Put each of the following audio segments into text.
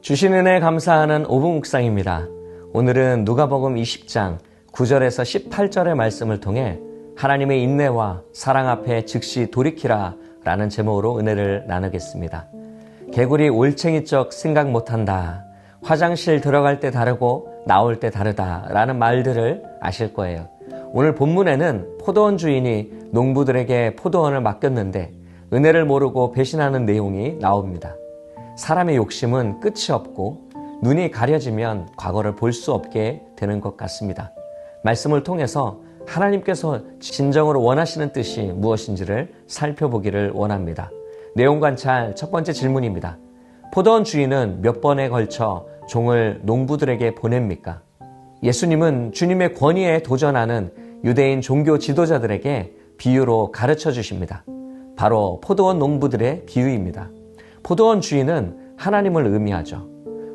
주신 은혜 감사하는 5분 묵상입니다. 오늘은 누가복음 20장 9절에서 18절의 말씀을 통해 하나님의 인내와 사랑 앞에 즉시 돌이키라 라는 제목으로 은혜를 나누겠습니다. 개구리 올챙이적 생각 못한다. 화장실 들어갈 때 다르고 나올 때 다르다 라는 말들을 아실 거예요. 오늘 본문에는 포도원 주인이 농부들에게 포도원을 맡겼는데 은혜를 모르고 배신하는 내용이 나옵니다. 사람의 욕심은 끝이 없고 눈이 가려지면 과거를 볼 수 없게 되는 것 같습니다. 말씀을 통해서 하나님께서 진정으로 원하시는 뜻이 무엇인지를 살펴보기를 원합니다. 내용 관찰 첫 번째 질문입니다. 포도원 주인은 몇 번에 걸쳐 종을 농부들에게 보냅니까? 예수님은 주님의 권위에 도전하는 유대인 종교 지도자들에게 비유로 가르쳐 주십니다. 바로 포도원 농부들의 비유입니다. 포도원 주인은 하나님을 의미하죠.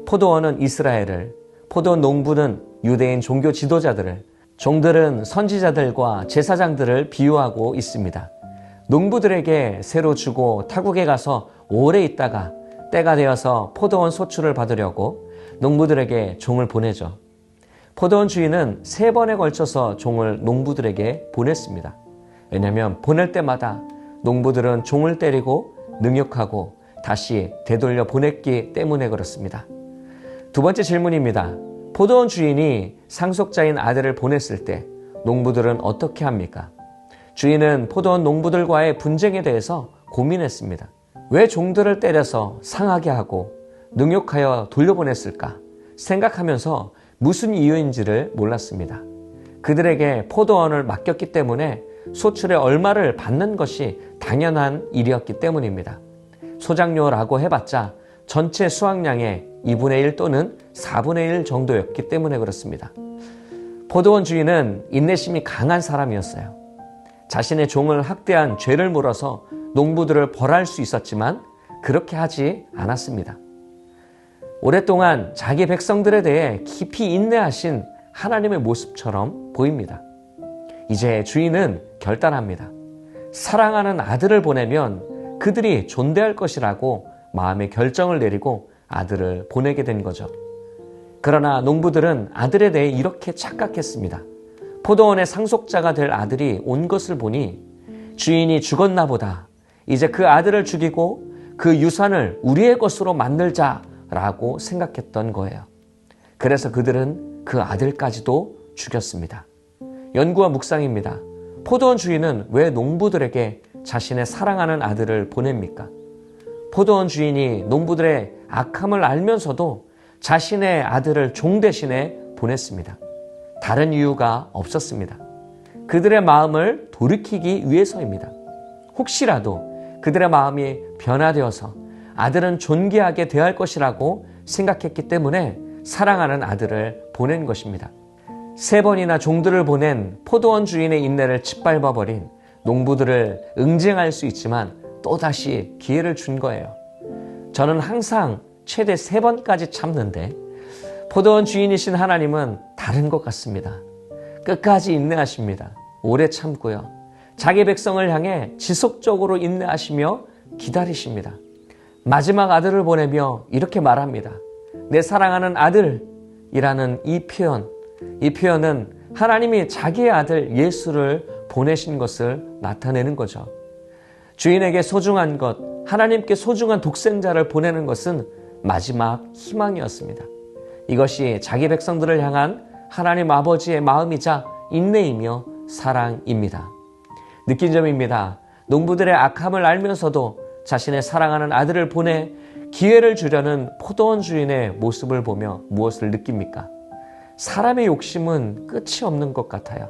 포도원은 이스라엘을, 포도원 농부는 유대인 종교 지도자들을, 종들은 선지자들과 제사장들을 비유하고 있습니다. 농부들에게 새로 주고 타국에 가서 오래 있다가 때가 되어서 포도원 소출을 받으려고 농부들에게 종을 보내죠. 포도원 주인은 3번에 걸쳐서 종을 농부들에게 보냈습니다. 왜냐하면 보낼 때마다 농부들은 종을 때리고 능욕하고 다시 되돌려 보냈기 때문에 그렇습니다. 두 번째 질문입니다. 포도원 주인이 상속자인 아들을 보냈을 때 농부들은 어떻게 합니까? 주인은 포도원 농부들과의 분쟁에 대해서 고민했습니다. 왜 종들을 때려서 상하게 하고 능욕하여 돌려보냈을까 생각하면서 무슨 이유인지를 몰랐습니다. 그들에게 포도원을 맡겼기 때문에 소출의 얼마를 받는 것이 당연한 일이었기 때문입니다. 소작료라고 해봤자 전체 수확량의 2분의 1 또는 4분의 1 정도였기 때문에 그렇습니다. 포도원 주인은 인내심이 강한 사람이었어요. 자신의 종을 학대한 죄를 물어서 농부들을 벌할 수 있었지만 그렇게 하지 않았습니다. 오랫동안 자기 백성들에 대해 깊이 인내하신 하나님의 모습처럼 보입니다. 이제 주인은 결단합니다. 사랑하는 아들을 보내면 그들이 존대할 것이라고 마음의 결정을 내리고 아들을 보내게 된 거죠. 그러나 농부들은 아들에 대해 이렇게 착각했습니다. 포도원의 상속자가 될 아들이 온 것을 보니 주인이 죽었나 보다. 이제 그 아들을 죽이고 그 유산을 우리의 것으로 만들자라고 생각했던 거예요. 그래서 그들은 그 아들까지도 죽였습니다. 연구와 묵상입니다. 포도원 주인은 왜 농부들에게 자신의 사랑하는 아들을 보냅니까? 포도원 주인이 농부들의 악함을 알면서도 자신의 아들을 종 대신에 보냈습니다. 다른 이유가 없었습니다. 그들의 마음을 돌이키기 위해서입니다. 혹시라도 그들의 마음이 변화되어서 아들은 존귀하게 대할 것이라고 생각했기 때문에 사랑하는 아들을 보낸 것입니다. 3번이나 종들을 보낸 포도원 주인의 인내를 짓밟아버린 농부들을 응징할 수 있지만 또다시 기회를 준 거예요. 저는 항상 최대 3번까지 참는데 포도원 주인이신 하나님은 다른 것 같습니다. 끝까지 인내하십니다. 오래 참고요. 자기 백성을 향해 지속적으로 인내하시며 기다리십니다. 마지막 아들을 보내며 이렇게 말합니다. 내 사랑하는 아들이라는 이 표현은 하나님이 자기의 아들 예수를 보내신 것을 나타내는 거죠. 주인에게 소중한 것, 하나님께 소중한 독생자를 보내는 것은 마지막 희망이었습니다. 이것이 자기 백성들을 향한 하나님 아버지의 마음이자 인내이며 사랑입니다. 느낀 점입니다. 농부들의 악함을 알면서도 자신의 사랑하는 아들을 보내 기회를 주려는 포도원 주인의 모습을 보며 무엇을 느낍니까? 사람의 욕심은 끝이 없는 것 같아요.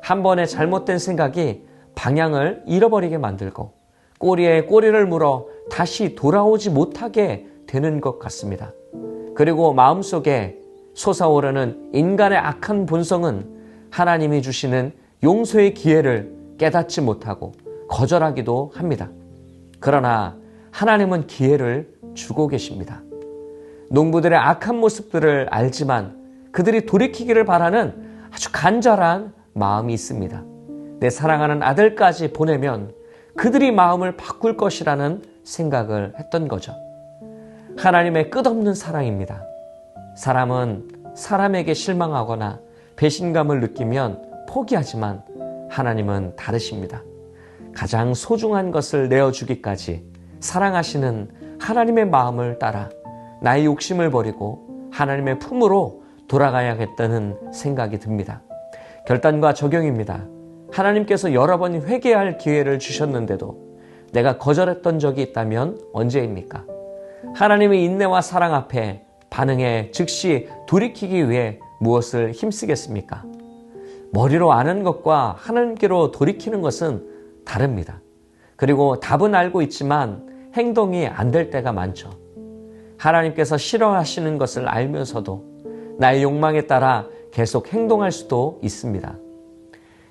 한 번의 잘못된 생각이 방향을 잃어버리게 만들고 꼬리에 꼬리를 물어 다시 돌아오지 못하게 되는 것 같습니다. 그리고 마음속에 솟아오르는 인간의 악한 본성은 하나님이 주시는 용서의 기회를 깨닫지 못하고 거절하기도 합니다. 그러나 하나님은 기회를 주고 계십니다. 농부들의 악한 모습들을 알지만 그들이 돌이키기를 바라는 아주 간절한 마음이 있습니다. 내 사랑하는 아들까지 보내면 그들이 마음을 바꿀 것이라는 생각을 했던 거죠. 하나님의 끝없는 사랑입니다. 사람은 사람에게 실망하거나 배신감을 느끼면 포기하지만 하나님은 다르십니다. 가장 소중한 것을 내어주기까지 사랑하시는 하나님의 마음을 따라 나의 욕심을 버리고 하나님의 품으로 돌아가야겠다는 생각이 듭니다. 결단과 적용입니다. 하나님께서 여러 번 회개할 기회를 주셨는데도 내가 거절했던 적이 있다면 언제입니까? 하나님의 인내와 사랑 앞에 반응해 즉시 돌이키기 위해 무엇을 힘쓰겠습니까? 머리로 아는 것과 하나님께로 돌이키는 것은 다릅니다. 그리고 답은 알고 있지만 행동이 안 될 때가 많죠. 하나님께서 싫어하시는 것을 알면서도 나의 욕망에 따라 계속 행동할 수도 있습니다.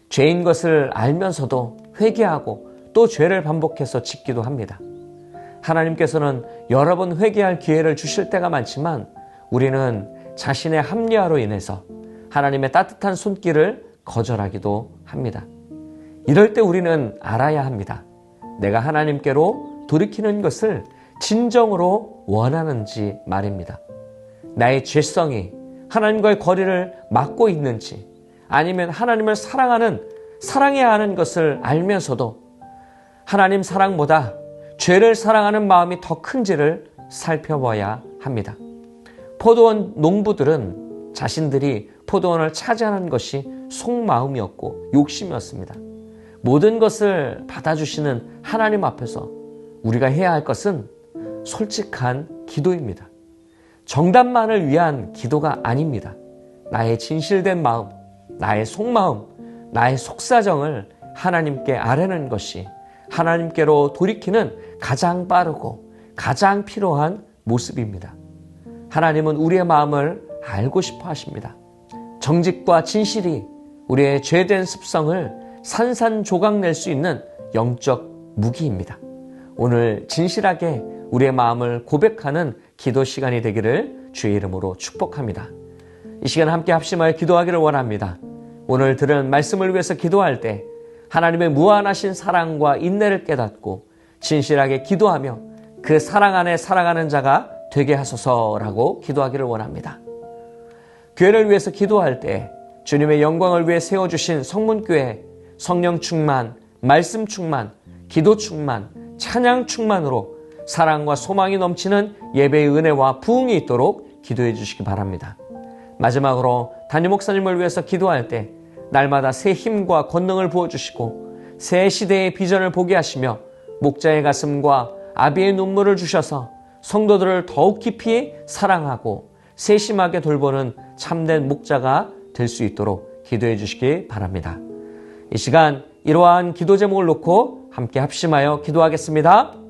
죄인 것을 알면서도 회개하고 또 죄를 반복해서 짓기도 합니다. 하나님께서는 여러 번 회개할 기회를 주실 때가 많지만 우리는 자신의 합리화로 인해서 하나님의 따뜻한 손길을 거절하기도 합니다. 이럴 때 우리는 알아야 합니다. 내가 하나님께로 돌이키는 것을 진정으로 원하는지 말입니다. 나의 죄성이 하나님과의 거리를 막고 있는지 아니면 하나님을 사랑해야 하는 것을 알면서도 하나님 사랑보다 죄를 사랑하는 마음이 더 큰지를 살펴봐야 합니다. 포도원 농부들은 자신들이 포도원을 차지하는 것이 속마음이었고 욕심이었습니다. 모든 것을 받아주시는 하나님 앞에서 우리가 해야 할 것은 솔직한 기도입니다. 정답만을 위한 기도가 아닙니다. 나의 진실된 마음, 나의 속마음, 나의 속사정을 하나님께 아뢰는 것이 하나님께로 돌이키는 가장 빠르고 가장 필요한 모습입니다. 하나님은 우리의 마음을 알고 싶어 하십니다. 정직과 진실이 우리의 죄된 습성을 산산조각낼 수 있는 영적 무기입니다. 오늘 진실하게 우리의 마음을 고백하는 기도 시간이 되기를 주의 이름으로 축복합니다. 이 시간 함께 합심하여 기도하기를 원합니다. 오늘 들은 말씀을 위해서 기도할 때 하나님의 무한하신 사랑과 인내를 깨닫고 진실하게 기도하며 그 사랑 안에 살아가는 자가 되게 하소서라고 기도하기를 원합니다. 교회를 위해서 기도할 때 주님의 영광을 위해 세워주신 성문교회 성령 충만, 말씀 충만, 기도 충만, 찬양 충만으로 사랑과 소망이 넘치는 예배의 은혜와 부흥이 있도록 기도해 주시기 바랍니다. 마지막으로 담임 목사님을 위해서 기도할 때 날마다 새 힘과 권능을 부어주시고 새 시대의 비전을 보게 하시며 목자의 가슴과 아비의 눈물을 주셔서 성도들을 더욱 깊이 사랑하고 세심하게 돌보는 참된 목자가 될 수 있도록 기도해 주시기 바랍니다. 이 시간 이러한 기도 제목을 놓고 함께 합심하여 기도하겠습니다.